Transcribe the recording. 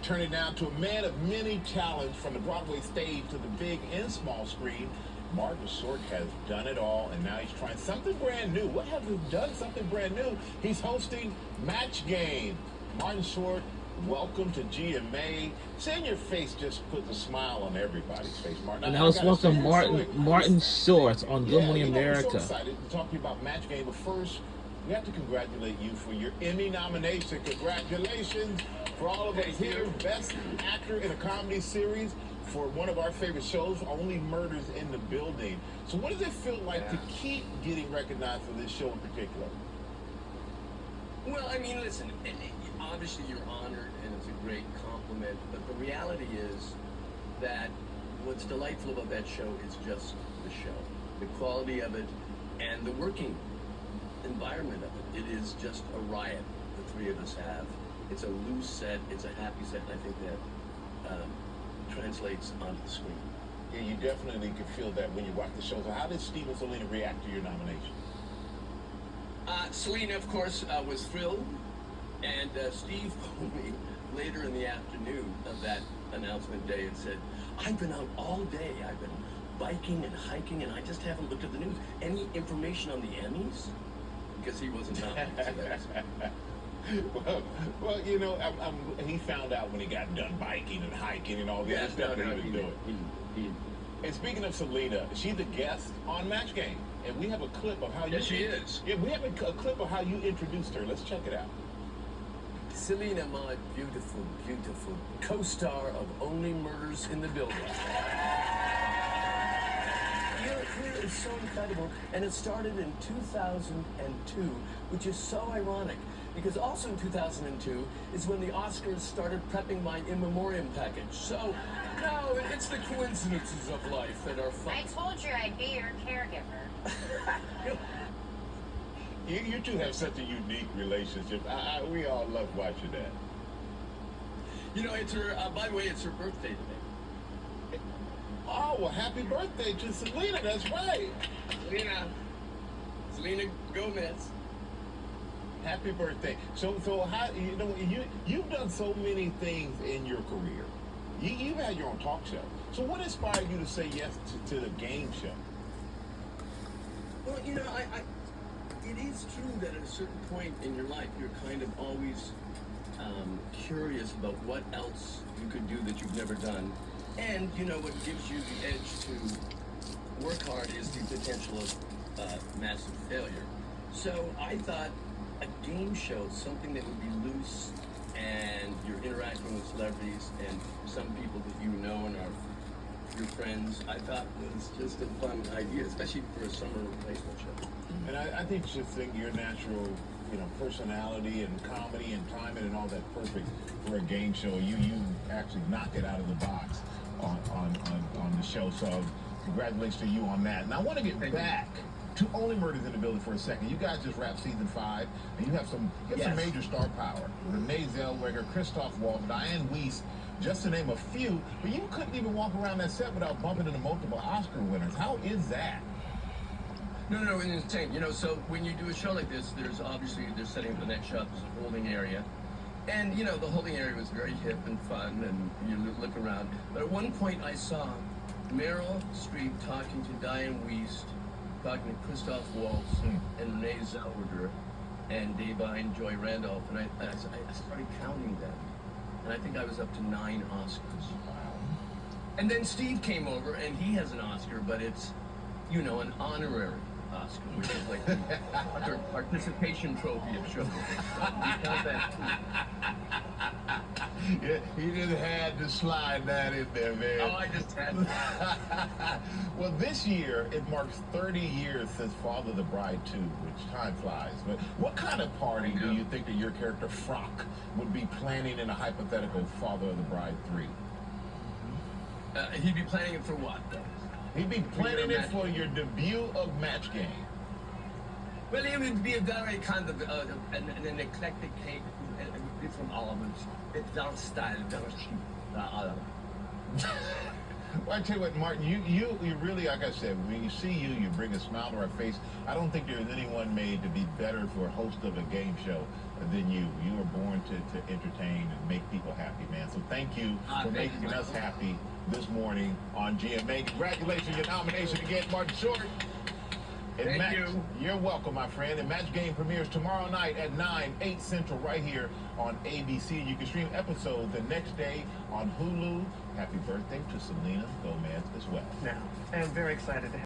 turn it down to a man of many talents, from the Broadway stage to the big and small screen. Martin Short has done it all, and now he's trying something brand new. What have he done? Something brand new. He's hosting Match Game. Martin Short, welcome to GMA. Seeing your face just puts a smile on everybody's face, Martin. And I was welcome Martin Short on Good Morning America. I'm so excited to talk to you about Match Game, but first, we have to congratulate you for your Emmy nomination. Congratulations for all of us here. Best Actor in a Comedy Series for one of our favorite shows, Only Murders in the Building. So what does it feel like to keep getting recognized for this show in particular? Well, I mean, listen, obviously you're honored and it's a great compliment, but the reality is that what's delightful about that show is just the show, the quality of it, and the working environment of it. It is just a riot the three of us have. It's a loose set, it's a happy set, and I think that translates onto the screen. Yeah, you definitely can feel that when you watch the show. So how did Steve and Selena react to your nomination? Selena, of course, was thrilled, and Steve phoned me later in the afternoon of that announcement day and said, I've been out all day, I've been biking and hiking, and I just haven't looked at the news. Any information on the Emmys? Because he wasn't nominated. Well, you know, he found out when he got done biking and hiking and all the other stuff that he was doing. And speaking of Selena, she's the guest on Match Game, and we have a clip of how you. Yes, she is. Yeah, we have a clip of how you introduced her. Let's check it out. Selena, my beautiful, beautiful co-star of Only Murders in the Building. Your career is so incredible, and it started in 2002, which is so ironic, because also in 2002 is when the Oscars started prepping my in memoriam package. So, no, it's the coincidences of life that are fun. I told you I'd be your caregiver. You two have such a unique relationship. We all love watching that. You know, it's her, by the way, it's her birthday today. Oh, well, happy birthday to Selena. That's right. Selena Gomez. Happy birthday. So how, you know, you've done so many things in your career. You've had your own talk show. So what inspired you to say yes to the game show? Well, you know, it is true that at a certain point in your life, you're kind of always curious about what else you could do that you've never done. And, you know, what gives you the edge to work hard is the potential of massive failure. So I thought a game show, something that would be loose, and you're interacting with celebrities and some people that you know and are your friends, I thought was just a fun idea, especially for a summer replacement show. And I think your natural, you know, personality and comedy and timing and all that perfect for a game show. You actually knock it out of the box on the show. So congratulations to you on that. And I want to get back to Only Murders in the Building for a second. You guys just wrapped season 5, and you have some major star power. Renee Zellweger, Christoph Waltz, Diane Weiss, just to name a few. But you couldn't even walk around that set without bumping into multiple Oscar winners. How is that? No, it's insane. You know, so when you do a show like this, they're setting up the next shot, there's a holding area. And, you know, the holding area was very hip and fun, and you look around. But at one point I saw Meryl Streep talking to Diane Weiss, talking to Christoph Waltz and Renee Zellweger and Da'Vine Joy Randolph, and I started counting them, and I think I was up to 9 Oscars. And then Steve came over, and he has an Oscar, but it's, you know, an honorary Oscar, which is like the participation trophy of show. Yeah, he just had to slide that in there, man. Oh, I just had to. Well, this year, it marks 30 years since Father of the Bride 2, which time flies. But what kind of party do you think that your character, Franck, would be planning in a hypothetical Father of the Bride 3? He'd be planning it for what, though? He'd be planning it for your debut of Match Game. Well, it would be a very kind of an eclectic cake, different elements. It's very style, very cheap. Well, I tell you what, Martin, you really, like I said, when you see you bring a smile to our face. I don't think there's anyone made to be better for a host of a game show than you. You were born to entertain and make people happy, man. So thank you for thank making you. us happy this morning on GMA. Congratulations, your nomination again, Martin Short. And Thank Match, you. You're welcome, my friend. And Match Game premieres tomorrow night at 9, 8 Central right here on ABC. You can stream episodes the next day on Hulu. Happy birthday to Selena Gomez as well. Now, I'm very excited to